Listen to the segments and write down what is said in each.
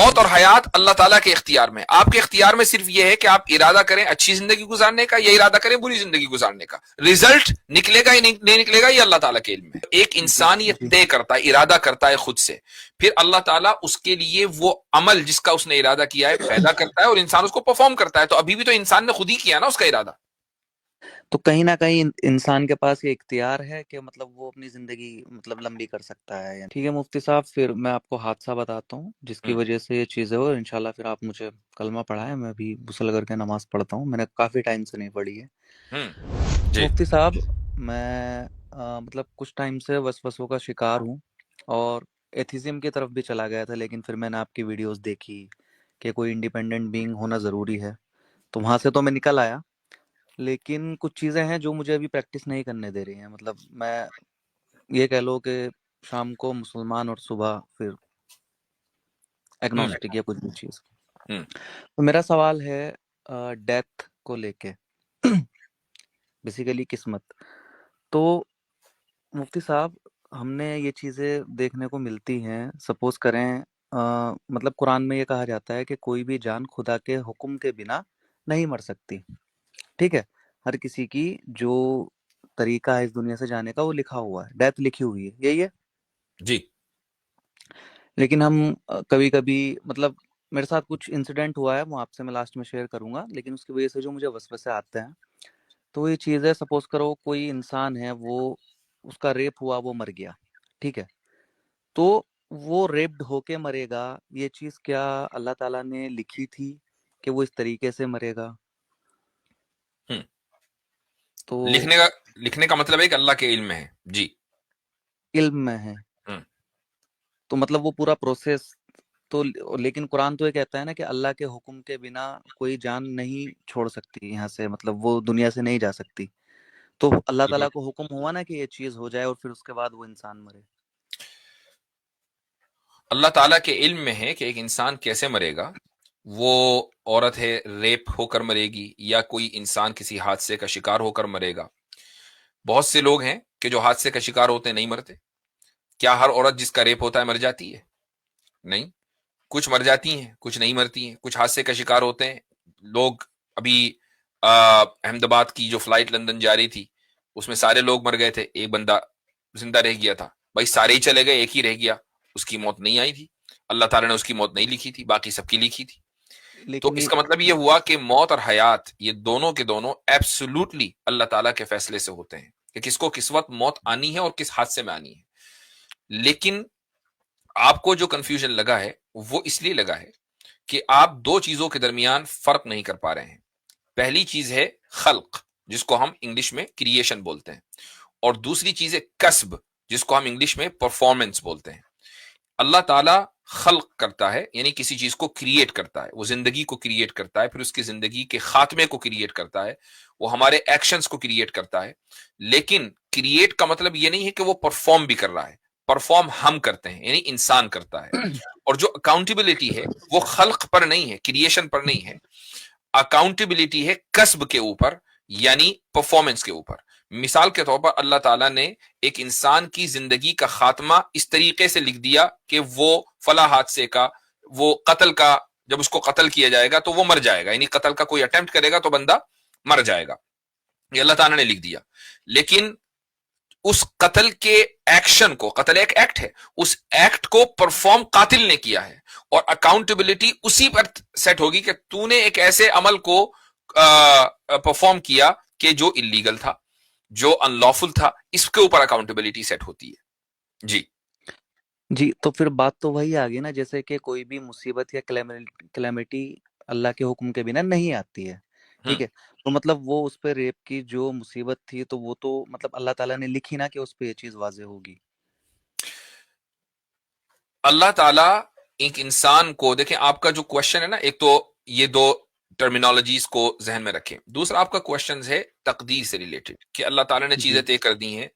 موت اور حیات اللہ تعالیٰ کے اختیار میں. آپ کے اختیار میں صرف یہ ہے کہ آپ ارادہ کریں اچھی زندگی گزارنے کا یا ارادہ کریں بری زندگی گزارنے کا. رزلٹ نکلے گا یا نہیں نکلے گا یہ اللہ تعالیٰ کے علم میں. ایک انسان یہ طے کرتا ہے، ارادہ کرتا ہے خود سے، پھر اللہ تعالیٰ اس کے لیے وہ عمل جس کا اس نے ارادہ کیا ہے پیدا کرتا ہے اور انسان اس کو پرفارم کرتا ہے. تو ابھی بھی تو انسان نے خود ہی کیا نا اس کا ارادہ. تو کہیں نہ کہیں انسان کے پاس یہ اختیار ہے کہ مطلب وہ اپنی زندگی مطلب لمبی کر سکتا ہے. ٹھیک ہے مفتی صاحب، پھر میں آپ کو حادثہ بتاتا ہوں جس کی وجہ سے یہ چیزیں ہو. انشاءاللہ پھر آپ مجھے کلمہ پڑھائیں، میں بھی غسل کر کے نماز پڑھتا ہوں، میں نے کافی ٹائم سے نہیں پڑھی ہے. جی مفتی صاحب، میں مطلب کچھ ٹائم سے وسوسوں کا شکار ہوں اور ایتھیزم کی طرف بھی چلا گیا تھا، لیکن پھر میں نے آپ کی ویڈیوز دیکھی کہ کوئی انڈیپینڈنٹ بینگ ہونا ضروری ہے، تو وہاں سے تو میں نکل آیا. لیکن کچھ چیزیں ہیں جو مجھے ابھی پریکٹس نہیں کرنے دے رہی ہیں. مطلب میں یہ کہہ لو کہ شام کو مسلمان اور صبح پھر ایگنوسٹک یا کچھ بھی چیز. تو میرا سوال ہے ڈیتھ کو لے کے، بیسیکلی قسمت. تو مفتی صاحب، ہم نے یہ چیزیں دیکھنے کو ملتی ہیں. سپوز کریں مطلب قرآن میں یہ کہا جاتا ہے کہ کوئی بھی جان خدا کے حکم کے بنا نہیں مر سکتی. ٹھیک ہے، ہر کسی کی جو طریقہ ہے اس دنیا سے جانے کا وہ لکھا ہوا ہے، ڈیتھ لکھی ہوئی ہے، یہی ہے جی. لیکن ہم کبھی کبھی مطلب میرے ساتھ کچھ انسیڈنٹ ہوا ہے، وہ آپ سے میں لاسٹ میں شیئر کروں گا، لیکن اس کی وجہ سے جو مجھے وسوسے آتے ہیں تو یہ چیز ہے. سپوز کرو کوئی انسان ہے، وہ اس کا ریپ ہوا، وہ مر گیا، ٹھیک ہے، تو وہ ریپڈ ہو کے مرے گا. یہ چیز کیا اللہ تعالیٰ نے لکھی تھی کہ وہ اس طریقے سے مرے گا؟ تو لکھنے کا مطلب ہے کہ اللہ کے علم میں ہے. جی، علم میں ہے. تو مطلب وہ پورا پروسیس تو، لیکن قرآن تو یہ کہتا ہے نا کہ اللہ کے حکم کے بنا کوئی جان نہیں چھوڑ سکتی یہاں سے، مطلب وہ دنیا سے نہیں جا سکتی. تو اللہ تعالیٰ کو حکم ہوا نا کہ یہ چیز ہو جائے اور پھر اس کے بعد وہ انسان مرے. اللہ تعالیٰ کے علم میں ہے کہ ایک انسان کیسے مرے گا. وہ عورت ہے ریپ ہو کر مرے گی یا کوئی انسان کسی حادثے کا شکار ہو کر مرے گا. بہت سے لوگ ہیں کہ جو حادثے کا شکار ہوتے ہیں نہیں مرتے. کیا ہر عورت جس کا ریپ ہوتا ہے مر جاتی ہے؟ نہیں، کچھ مر جاتی ہیں، کچھ نہیں مرتی ہیں. کچھ حادثے کا شکار ہوتے ہیں لوگ. ابھی احمد آباد کی جو فلائٹ لندن جا رہی تھی اس میں سارے لوگ مر گئے تھے، ایک بندہ زندہ رہ گیا تھا. بھائی سارے ہی چلے گئے، ایک ہی رہ گیا، اس کی موت نہیں آئی تھی. اللہ تعالیٰ نے اس کی موت نہیں لکھی تھی، باقی سب کی لکھی تھی. تو اس کا مطلب یہ ہوا کہ موت اور حیات یہ دونوں کے دونوں ایبسولوٹلی اللہ تعالیٰ کے فیصلے سے ہوتے ہیں کہ کس کو کس وقت موت آنی ہے اور کس حادثے میں آنی ہے. لیکن آپ کو جو کنفیوژن لگا ہے وہ اس لیے لگا ہے کہ آپ دو چیزوں کے درمیان فرق نہیں کر پا رہے ہیں. پہلی چیز ہے خلق، جس کو ہم انگلش میں کریشن بولتے ہیں، اور دوسری چیز ہے کسب، جس کو ہم انگلش میں پرفارمنس بولتے ہیں. اللہ تعالیٰ خلق کرتا ہے، یعنی کسی چیز کو کریٹ کرتا ہے. وہ زندگی کو کریٹ کرتا ہے، پھر اس کی زندگی کے خاتمے کو کریٹ کرتا ہے. وہ ہمارے ایکشنز کو کریٹ کرتا ہے. لیکن کریٹ کا مطلب یہ نہیں ہے کہ وہ پرفارم بھی کر رہا ہے. پرفارم ہم کرتے ہیں، یعنی انسان کرتا ہے. اور جو اکاؤنٹیبلٹی ہے وہ خلق پر نہیں ہے، کریشن پر نہیں ہے. اکاؤنٹیبلٹی ہے کسب کے اوپر، یعنی پرفارمنس کے اوپر. مثال کے طور پر اللہ تعالیٰ نے ایک انسان کی زندگی کا خاتمہ اس طریقے سے لکھ دیا کہ وہ فلاں حادثے کا، وہ قتل کا، جب اس کو قتل کیا جائے گا تو وہ مر جائے گا، یعنی قتل کا کوئی اٹیمپٹ کرے گا تو بندہ مر جائے گا. یہ اللہ تعالیٰ نے لکھ دیا. لیکن اس قتل کے ایکشن کو، قتل ایک ایکٹ ہے، اس ایکٹ کو پرفارم قاتل نے کیا ہے، اور اکاؤنٹیبلٹی اسی پر سیٹ ہوگی کہ تو نے ایک ایسے عمل کو پرفارم کیا کہ جو اللیگل تھا، جو ان لافل تھا. اس کے اوپر اکاؤنٹیبلٹی سیٹ ہوتی ہے. جی جی، تو پھر بات تو وہی آ گئی نا، جیسے کہ کوئی بھی مصیبت یا کلیمٹی اللہ کے حکم کے بنا نہیں آتی ہے. ٹھیک ہے، تو مطلب وہ اس پہ ریپ کی جو مصیبت تھی تو وہ تو مطلب اللہ تعالیٰ نے لکھی نا کہ اس پہ یہ چیز واضح ہوگی. اللہ تعالیٰ ایک انسان کو، دیکھیں آپ کا جو کوشچن ہے نا، ایک تو یہ دو ٹرمینالوجیز کو ذہن میں رکھیں. دوسرا آپ کا کوشچن ہے تقدیر سے ریلیٹڈ، کہ اللہ تعالیٰ نے چیزیں طے کر دی ہیں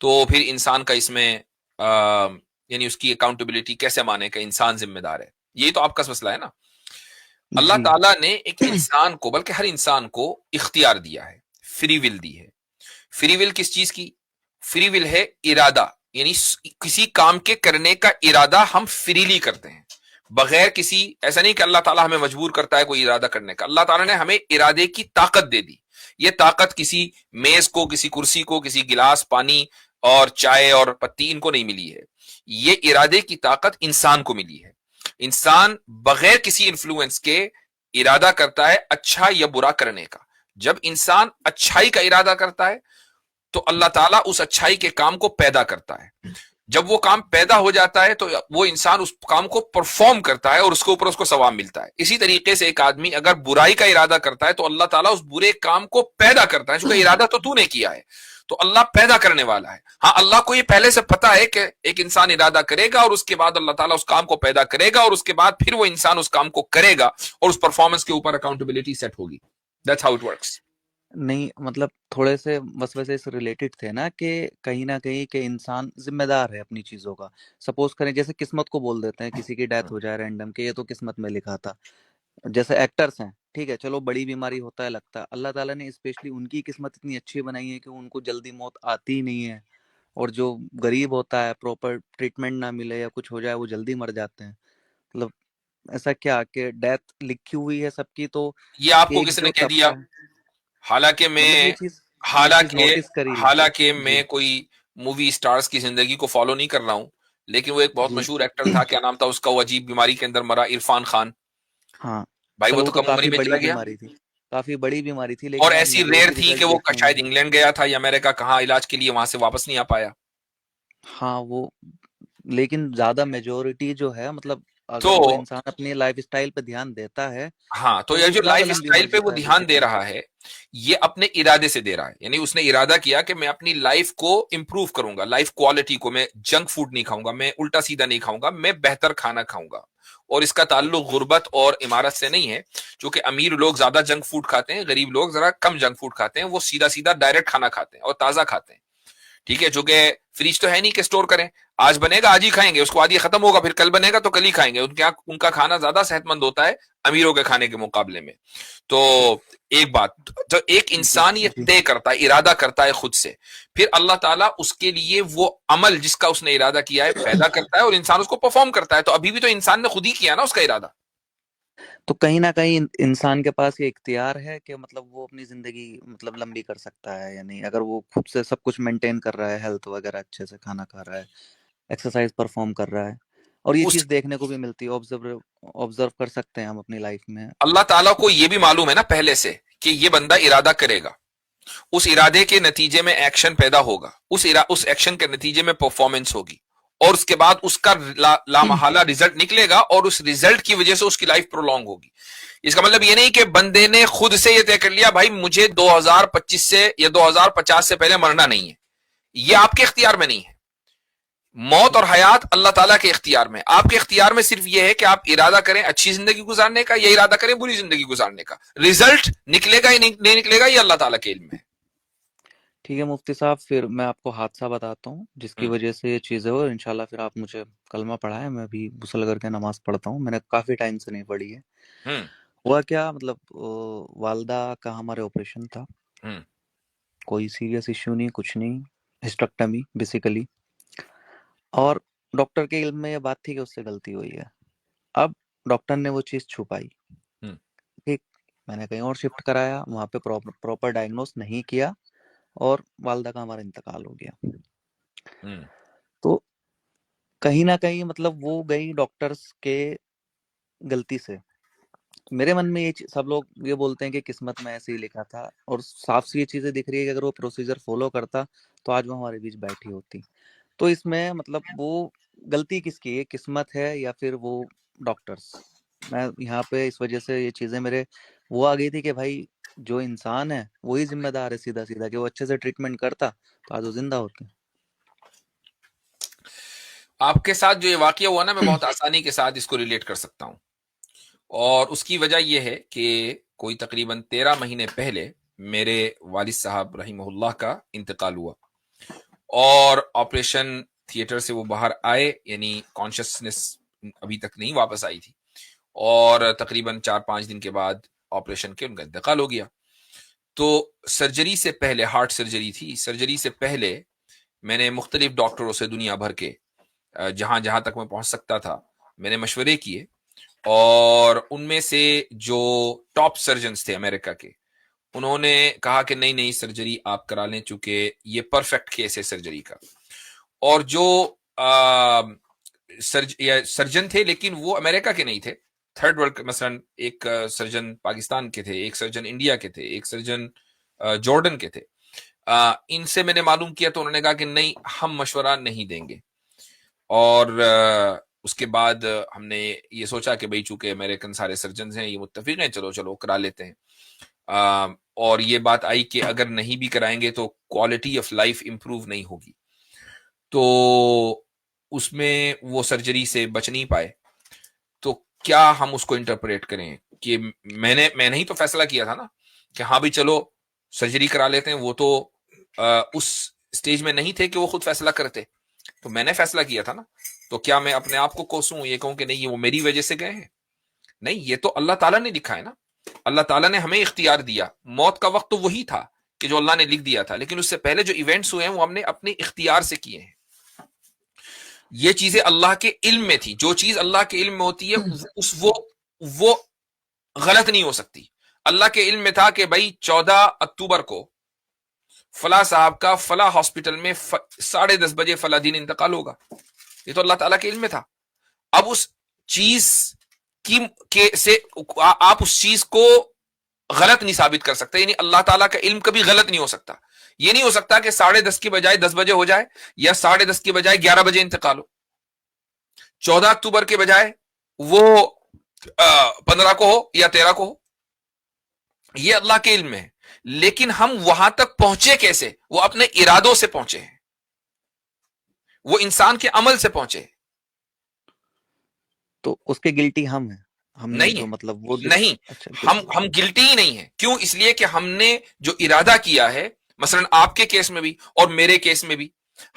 تو پھر انسان کا اس میں یعنی اس کی اکاؤنٹیبلٹی کیسے مانے کہ انسان ذمہ دار ہے. یہی تو آپ کا مسئلہ ہے نا. اللہ تعالیٰ نے ایک انسان کو، بلکہ ہر انسان کو اختیار دیا ہے، فری ول دی ہے. فری ول کس چیز کی؟ فری ول ہے ارادہ، یعنی کسی کام کے کرنے کا ارادہ ہم فریلی کرتے ہیں. بغیر کسی، ایسا نہیں کہ اللہ تعالیٰ ہمیں مجبور کرتا ہے کوئی ارادہ کرنے کا، اللہ تعالیٰ نے ہمیں ارادے کی طاقت دے دی. یہ طاقت کسی میز کو، کسی کرسی کو، کسی گلاس پانی اور چائے اور پتی ان کو نہیں ملی ہے. یہ ارادے کی طاقت انسان کو ملی ہے. انسان بغیر کسی انفلوئنس کے ارادہ کرتا ہے اچھا یا برا کرنے کا. جب انسان اچھائی کا ارادہ کرتا ہے تو اللہ تعالیٰ اس اچھائی کے کام کو پیدا کرتا ہے. جب وہ کام پیدا ہو جاتا ہے تو وہ انسان اس کام کو پرفارم کرتا ہے اور اس کے اوپر اس کو ثواب ملتا ہے. اسی طریقے سے ایک آدمی اگر برائی کا ارادہ کرتا ہے تو اللہ تعالیٰ اس برے کام کو پیدا کرتا ہے، چونکہ ارادہ تو نے کیا ہے، تو اللہ پیدا کرنے والا ہے. ہاں اللہ کو یہ پہلے سے پتا ہے کہ ایک انسان ارادہ کرے گا اور اس کے بعد اللہ تعالیٰ اس کام کو پیدا کرے گا اور اس کے بعد پھر وہ انسان اس کام کو کرے گا اور اس پرفارمنس کے اوپر اکاؤنٹیبلٹی سیٹ ہوگی. That's how it works. نہیں مطلب تھوڑے سے وسوسے سے ریلیٹڈ تھے نا کہ کہیں نہ کہیں کہ انسان ذمہ دار ہے اپنی چیزوں کا. سپوز کریں جیسے قسمت کو بول دیتے ہیں، کسی کی ڈیتھ ہو جائے رینڈم کہ یہ تو قسمت میں لکھا تھا. جیسے ایکٹرز ہیں، ٹھیک ہے چلو بڑی بیماری ہوتا ہے لگتا ہے، اللہ تعالیٰ نے اسپیشلی ان کی قسمت اتنی اچھی بنائی ہے کہ ان کو جلدی موت آتی ہی نہیں ہے. اور جو غریب ہوتا ہے پراپر ٹریٹمنٹ نہ ملے یا کچھ ہو جائے وہ جلدی مر جاتے ہیں. مطلب ایسا کیا کہ ڈیتھ لکھی ہوئی ہے سب کی، تو یہ آپ کو ایک کس نے جو کہہ دیا؟ طبقہ ہے، حالانکہ مطلب میں یہ چیز حالانکہ نوٹس کری ہے. حالانکہ جی میں کوئی مووی سٹارز کی زندگی کو فالو نہیں کر رہا ہوں، لیکن وہ ایک بہت جی مشہور ایکٹر تھا، کیا نام تھا اس کا، وہ عجیب بیماری کے اندر مرا، عرفان خان. ہاں بھائی وہ چلو تو وہ تو کم عمری کافی میں بڑی چلا گیا، بیماری تھی، کافی بڑی بیماری تھی، اور لیکن آپ ایسی ریئر میجورٹی تھی کہ ریزلٹ وہ دیکھیں گے. شاید انگلینڈ گیا تھا یا امریکہ کہاں علاج کے لیے، وہاں سے واپس نہیں آ پایا. ہاں وہ لیکن زیادہ میجورٹی جو ہے مطلب تو اگر وہ انسان اپنی لائف اسٹائل پہ دھیان دیتا ہے ہاں، تو تو یہ وہ جو زیادہ لائف لمبی اسٹائل عمر پہ وہ جیتا ہے دھیان دے بیسیکلی. رہا ہے، یہ اپنے ارادے سے دے رہا ہے. یعنی اس نے ارادہ کیا کہ میں اپنی لائف کو امپروو کروں گا، لائف کوالٹی کو، میں جنک فوڈ نہیں کھاؤں گا، میں الٹا سیدھا نہیں کھاؤں گا، میں بہتر کھانا کھاؤں گا. اور اس کا تعلق غربت اور عمارت سے نہیں ہے، چونکہ امیر لوگ زیادہ جنک فوڈ کھاتے ہیں، غریب لوگ ذرا کم جنک فوڈ کھاتے ہیں، وہ سیدھا سیدھا ڈائریکٹ کھانا کھاتے ہیں اور تازہ کھاتے ہیں. ٹھیک ہے، چونکہ فریج تو ہے نہیں کہ اسٹور کریں، آج بنے گا آج ہی کھائیں گے، اس کو آج ہی ختم ہوگا، پھر کل بنے گا تو کل ہی کھائیں گے. ان کا کھانا زیادہ صحت مند ہوتا ہے امیروں کے کھانے کے مقابلے میں. تو ایک بات، تو ایک جی انسان یہ جی طے کرتا ہے، ارادہ کرتا ہے خود سے، پھر اللہ تعالیٰ اس کے لیے وہ عمل جس کا اس نے ارادہ کیا ہے پیدا کرتا ہے اور انسان اس کو پرفارم کرتا ہے. تو ابھی بھی تو انسان نے خود ہی کیا نا اس کا ارادہ. تو کہیں نہ کہیں انسان کے پاس یہ اختیار ہے کہ مطلب وہ اپنی زندگی مطلب لمبی کر سکتا ہے یا نہیں، اگر وہ خود سے سب کچھ مینٹین کر رہا ہے، ہیلتھ وغیرہ اچھے سے کھانا کھا رہا ہے، ایکسرسائز پرفارم کر رہا ہے. اور یہ اس چیز دیکھنے کو بھی ملتی ہے، آبزرو کر سکتے ہیں ہم اپنی لائف میں. اللہ تعالیٰ کو یہ بھی معلوم ہے نا پہلے سے کہ یہ بندہ ارادہ کرے گا، اس ارادے کے نتیجے میں ایکشن پیدا ہوگا، اس ایکشن کے نتیجے میں پرفارمنس ہوگی، اور اس کے بعد اس کا لامحالہ رزلٹ نکلے گا، اور اس رزلٹ کی وجہ سے اس کی لائف پرولونگ ہوگی. اس کا مطلب یہ نہیں کہ بندے نے خود سے یہ طے کر لیا بھائی مجھے 2025 سے یا 2050 سے پہلے مرنا نہیں ہے. یہ آپ کے اختیار میں نہیں ہے. موت اور حیات اللہ تعالیٰ کے اختیار میں. آپ کے اختیار میں صرف یہ ہے کہ آپ ارادہ کریں اچھی زندگی گزارنے کا یا ارادہ کریں بری زندگی گزارنے کا. رزلٹ نکلے گا یا نہیں نکلے گا یہ اللہ تعالیٰ کے علم میں ہے. ٹھیک ہے مفتی صاحب، پھر میں آپ کو حادثہ بتاتا ہوں جس کی ہوں، وجہ سے یہ چیزیں ہو. انشاءاللہ پھر آپ مجھے کلمہ پڑھائیں، میں بھی غسل کر کے نماز پڑھتا ہوں، میں نے کافی ٹائم سے نہیں پڑھی ہے. ہوں، ہوا کیا مطلب والدہ کا ہمارے آپریشن تھا، ہوں، کوئی سیریس ایشو نہیں، کچھ نہیں، ہسٹرکٹمی بیسیکلی. اور ڈاکٹر کے علم میں یہ بات تھی کہ اس سے غلطی ہوئی ہے. اب ڈاکٹر نے وہ چیز چھپائی، ہوں، ٹھیک، میں نے کہیں اور شفٹ کرایا، وہاں پہ پراپر ڈائگنوز نہیں کیا اور والدہ کا ہمارا انتقال ہو گیا. ہوں. تو کہیں نہ کہیں مطلب وہ گئی ڈاکٹرز کے غلطی سے. میرے من میں یہ سب لوگ یہ بولتے ہیں کہ قسمت میں ایسے ہی لکھا تھا، اور صاف سی یہ چیزیں دکھ رہی ہے کہ اگر وہ پروسیجر فالو کرتا تو آج وہ ہمارے بیچ بیٹھی ہوتی. تو اس میں مطلب وہ غلطی کس کی ہے، قسمت ہے یا پھر وہ ڈاکٹرز؟ میں یہاں پہ اس وجہ سے یہ چیزیں میرے وہ آ گئی تھی کہ بھائی جو انسان ہے وہی ذمہ دار ہے سیدھا سیدھا، کہ وہ اچھے سے ٹریٹمنٹ کرتا تو آج وہ زندہ ہوتے. آپ کے ساتھ جو یہ واقعہ ہوا نا، میں بہت آسانی کے ساتھ اس کو ریلیٹ کر سکتا ہوں، اور اس کی وجہ یہ ہے کہ کوئی تقریباً 13 مہینے پہلے میرے والد صاحب رحمہ اللہ کا انتقال ہوا، اور آپریشن تھیٹر سے وہ باہر آئے، یعنی کانشیسنس ابھی تک نہیں واپس آئی تھی، اور تقریباً 4-5 دن کے بعد آپریشن کے ان کا انتقال ہو گیا. تو سرجری سے پہلے، ہارٹ سرجری تھی، سرجری سے پہلے میں نے مختلف ڈاکٹروں سے دنیا بھر کے جہاں جہاں تک میں پہنچ سکتا تھا میں نے مشورے کیے، اور ان میں سے جو ٹاپ سرجنز تھے امریکہ کے، انہوں نے کہا کہ نہیں نہیں سرجری آپ کرا لیں چونکہ یہ پرفیکٹ کیس ہے سرجری کا. اور جو سرجن تھے لیکن وہ امریکہ کے نہیں تھے، تھرڈ ورلڈ، مثلا ایک سرجن پاکستان کے تھے، ایک سرجن انڈیا کے تھے، ایک سرجن جارڈن کے تھے. ان سے میں نے معلوم کیا تو انہوں نے کہا کہ نہیں ہم مشورہ نہیں دیں گے. اور اس کے بعد ہم نے یہ سوچا کہ بھئی چونکہ امریکن سارے سرجنز ہیں، یہ متفق ہیں، چلو کرا لیتے ہیں. اور یہ بات آئی کہ اگر نہیں بھی کرائیں گے تو کوالٹی آف لائف امپروو نہیں ہوگی. تو اس میں وہ سرجری سے بچ نہیں پائے. تو کیا ہم اس کو انٹرپریٹ کریں کہ میں نے ہی تو فیصلہ کیا تھا نا کہ ہاں بھی چلو سرجری کرا لیتے ہیں. وہ تو اس سٹیج میں نہیں تھے کہ وہ خود فیصلہ کرتے، تو میں نے فیصلہ کیا تھا نا. تو کیا میں اپنے آپ کو کوسوں، یہ کہوں کہ نہیں وہ میری وجہ سے گئے ہیں؟ نہیں، یہ تو اللہ تعالیٰ نے لکھا ہے نا. اللہ تعالیٰ نے ہمیں اختیار دیا. موت کا وقت تو وہی تھا کہ جو اللہ نے لکھ دیا تھا، لیکن اس سے پہلے جو ایونٹس ہوئے ہیں وہ ہم نے اپنے اختیار سے کیے ہیں. یہ چیزیں اللہ کے علم میں تھی. جو چیز اللہ کے علم میں ہوتی ہے وہ غلط نہیں ہو سکتی. اللہ کے علم میں تھا کہ بھائی 14 اکتوبر کو فلاں صاحب کا فلاں ہاسپٹل میں 10:30 بجے فلاں دن انتقال ہوگا. یہ تو اللہ تعالیٰ کے علم میں تھا. اب اس چیز سے آپ اس چیز کو غلط نہیں ثابت کر سکتے. یعنی اللہ تعالیٰ کا علم کبھی غلط نہیں ہو سکتا. یہ نہیں ہو سکتا کہ 10:30 کی بجائے 10 بجے ہو جائے، یا 10:30 کی بجائے 11 بجے انتقال ہو. 14 اکتوبر کے بجائے وہ 15 کو ہو یا 13 کو ہو. یہ اللہ کے علم میں ہے. لیکن ہم وہاں تک پہنچے کیسے؟ وہ اپنے ارادوں سے پہنچے ہیں، وہ انسان کے عمل سے پہنچے. تو اس کے گلٹی ہم ہیں، ہم نے جو مطلب وہ نہیں، ہم گلٹی ہی نہیں ہیں. کیوں؟ اس لیے کہ ہم نے جو ارادہ کیا ہے، مثلا آپ کے کیس میں بھی اور میرے کیس میں بھی،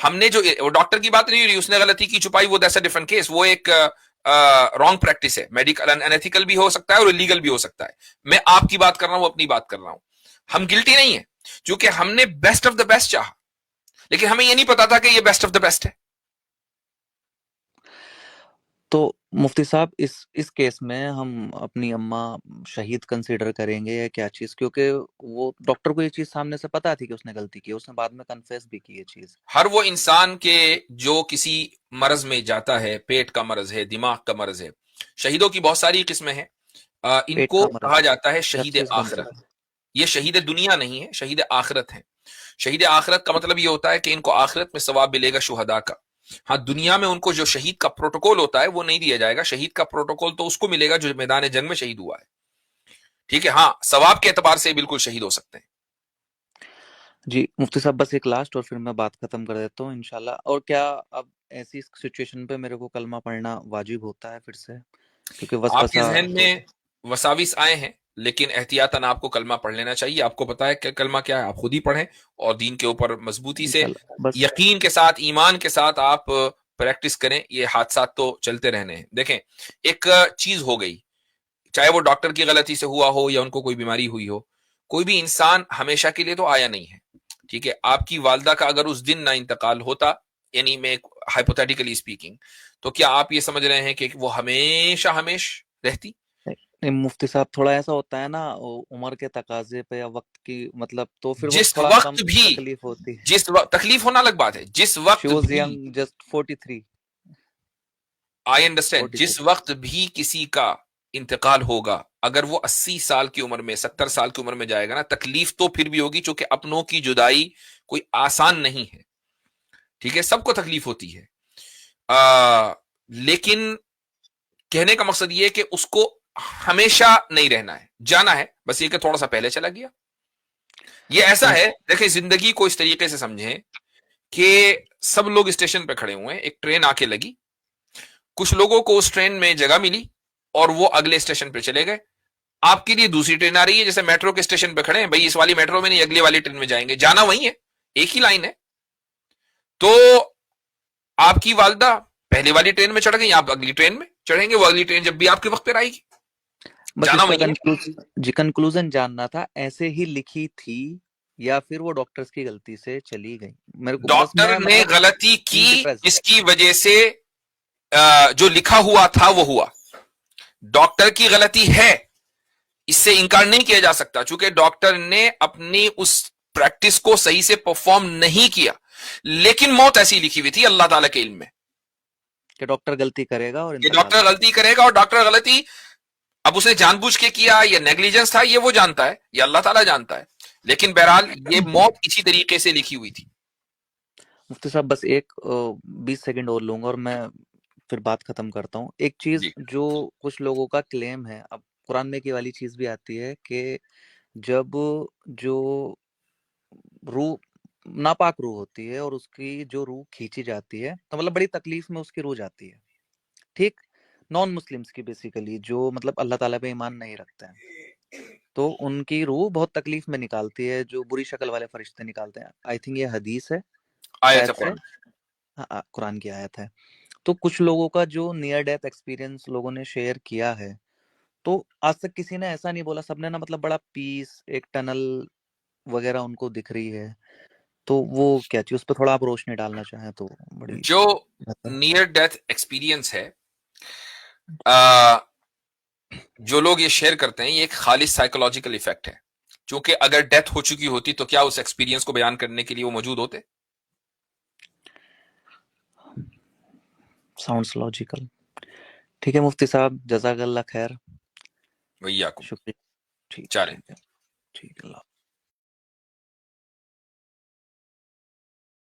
ہم نے جو ڈاکٹر کی بات نہیں ہو رہی، اس نے غلطی کی چھپائی، وہ دیٹس اے ڈفرنٹ کیس. وہ ایک رانگ پریکٹس ہے، میڈیکل انیتھیکل بھی ہو سکتا ہے اور الیگل بھی ہو سکتا ہے. میں آپ کی بات کر رہا ہوں، اپنی بات کر رہا ہوں. ہم گلٹی نہیں ہیں کیونکہ ہم نے بیسٹ آف دا بیسٹ چاہا، لیکن ہمیں یہ نہیں پتا تھا کہ یہ بیسٹ آف دا بیسٹ ہے. تو مفتی صاحب اس کیس میں ہم اپنی اماں شہید کنسیڈر کریں گے یا کیا چیز؟ کیونکہ وہ ڈاکٹر کو یہ چیز سامنے سے پتا تھی کہ اس نے غلطی کی، اس نے بعد میں کنفیس بھی کی یہ چیز. ہر وہ انسان کے جو کسی مرض میں جاتا ہے، پیٹ کا مرض ہے، دماغ کا مرض ہے، شہیدوں کی بہت ساری قسمیں ہیں. ان کو کہا جاتا ہے شہید آخرت. یہ شہید دنیا نہیں ہے، شہید آخرت ہے. شہید آخرت کا مطلب یہ ہوتا ہے کہ ان کو آخرت میں ثواب ملے گا شہداء کا. ہاں، دنیا میں ان کو جو شہید کا پروٹوکول ہوتا ہے وہ نہیں دیا جائے گا. شہید کا پروٹوکول تو اس کو ملے گا جو میدان جنگ میں شہید ہوا ہے. ٹھیک ہے، ہاں ثواب کے اعتبار سے بالکل شہید ہو سکتے ہیں. جی مفتی صاحب، بس ایک لاسٹ اور پھر میں بات ختم کر دیتا ہوں انشاءاللہ. اور کیا اب ایسی سچویشن پہ میرے کو کلمہ پڑھنا واجب ہوتا ہے پھر سے؟ کیونکہ آپ کے ذہن میں وساوس آئے ہیں، لیکن احتیاطاً آپ کو کلمہ پڑھ لینا چاہیے. آپ کو پتا ہے کہ کلمہ کیا ہے، آپ خود ہی پڑھیں اور دین کے اوپر مضبوطی سے، یقین کے ساتھ، ایمان کے ساتھ آپ پریکٹس کریں. یہ حادثات تو چلتے رہنے ہیں. دیکھیں، ایک چیز ہو گئی، چاہے وہ ڈاکٹر کی غلطی سے ہوا ہو یا ان کو کوئی بیماری ہوئی ہو، کوئی بھی انسان ہمیشہ کے لیے تو آیا نہیں ہے. ٹھیک ہے، آپ کی والدہ کا اگر اس دن نہ انتقال ہوتا، یعنی میں ہائپوتھیٹیکلی اسپیکنگ، تو کیا آپ یہ سمجھ رہے ہیں کہ وہ ہمیشہ رہتی؟ مفتی صاحب تھوڑا ایسا ہوتا ہے نا، عمر کے تقاضے پہ یا وقت کی مطلب، تو پھر وہ جس تھوڑا وقت کم بھی تکلیف ہوتی ہے. جس وقت تکلیف ہونا الگ بات ہے، جس وقت She was بھی young, just 43. آئی انڈرسٹینڈ، جس وقت بھی کسی کا انتقال ہوگا، اگر وہ 80 سال کی عمر میں، 70 سال کی عمر میں جائے گا نا، تکلیف تو پھر بھی ہوگی، چونکہ اپنوں کی جدائی کوئی آسان نہیں ہے. ٹھیک ہے، سب کو تکلیف ہوتی ہے. لیکن کہنے کا مقصد یہ کہ اس کو ہمیشہ نہیں رہنا ہے، جانا ہے. بس یہ کہ تھوڑا سا پہلے چلا گیا. یہ ایسا ہے، دیکھیں زندگی کو اس طریقے سے سمجھیں کہ سب لوگ اسٹیشن پہ کھڑے ہوئے ہیں، ایک ٹرین آ کے لگی، کچھ لوگوں کو اس ٹرین میں جگہ ملی اور وہ اگلے اسٹیشن پہ چلے گئے. آپ کے لیے دوسری ٹرین آ رہی ہے، جیسے میٹرو کے اسٹیشن پہ کھڑے ہیں، بھائی اس والی میٹرو میں نہیں، اگلی والی ٹرین میں جائیں گے، جانا وہی ہے، ایک ہی لائن ہے. تو آپ کی والدہ پہلی والی ٹرین میں چڑھ گئی، آپ اگلی ٹرین میں چڑھیں گے، وہ اگلی ٹرین جب بھی آپ کے وقت پہ آئے گی، جانا وہی ہے. کنکلوژن جاننا تھا، ایسے ہی لکھی تھی یا پھر وہ ڈاکٹرز کی غلطی سے چلی گئی؟ میرے کو ڈاکٹر نے غلطی کی جس کی وجہ سے جو لکھا ہوا تھا وہ ہوا. ڈاکٹر کی غلطی ہے، اس سے انکار نہیں کیا جا سکتا، چونکہ ڈاکٹر نے اپنی اس پریکٹس کو صحیح سے پرفارم نہیں کیا، لیکن موت ایسی لکھی ہوئی تھی اللہ تعالیٰ کے علم میں کہ ڈاکٹر غلطی کرے گا اور کہ انتقال ڈاکٹر ہوگا. غلطی کرے گا، اور ڈاکٹر غلطی اب اس نے جان بوجھ کے کیا یا نیگلیجنس تھا یہ وہ جانتا ہے، یا اللہ تعالیٰ جانتا ہے، لیکن بہرحال یہ موت اسی طریقے سے لکھی ہوئی تھی. مفتی صاحب بس ایک 20 سیکنڈ اور لوں گا اور میں پھر بات ختم کرتا ہوں. ایک چیز جی جو کچھ لوگوں کا کلیم ہے، اب قرآن میں کی والی چیز بھی آتی ہے کہ جب جو روح ناپاک روح ہوتی ہے اور اس کی جو روح کھینچی جاتی ہے تو مطلب بڑی تکلیف میں اس کی روح جاتی ہے، ٹھیک، نان مسلمس کی بیسیکلی جو مطلب اللہ تعالیٰ پہ ایمان نہیں رکھتے ہیں، تو ان کی روح بہت تکلیف میں نکالتی ہے جو بری شکل والے فرشتے نکالتے ہیں. آئی تھنک یہ حدیث ہے آیت شاید سے، قرآن. قرآن کی آیت ہے. تو کچھ لوگوں کا جو نیئر ڈیتھ ایکسپیرینس لوگوں نے شیئر کیا ہے، تو آج تک کسی نے ایسا نہیں بولا، سب نے نا مطلب بڑا پیس، ایک ٹنل وغیرہ ان کو دکھ رہی ہے. تو وہ کیا چیز، اس پہ تھوڑا آپ روشنی ڈالنا چاہیں تو بڑی جو بہتر. نیئر ڈیتھ ایکسپیرینس ہے، جو لوگ یہ شیئر کرتے ہیں، یہ ایک خالص سائیکولوجیکل ایفیکٹ ہے، چونکہ اگر ڈیتھ ہو چکی ہوتی تو کیا اس ایکسپیرینس کو بیان کرنے کے لیے وہ موجود ہوتے؟ Sounds logical. ٹھیک ہے مفتی صاحب، جزاک اللہ خیر، وہی شکریہ. ٹھیک ہے چارے ٹھیک ہے ٹھیک ہے. اللہ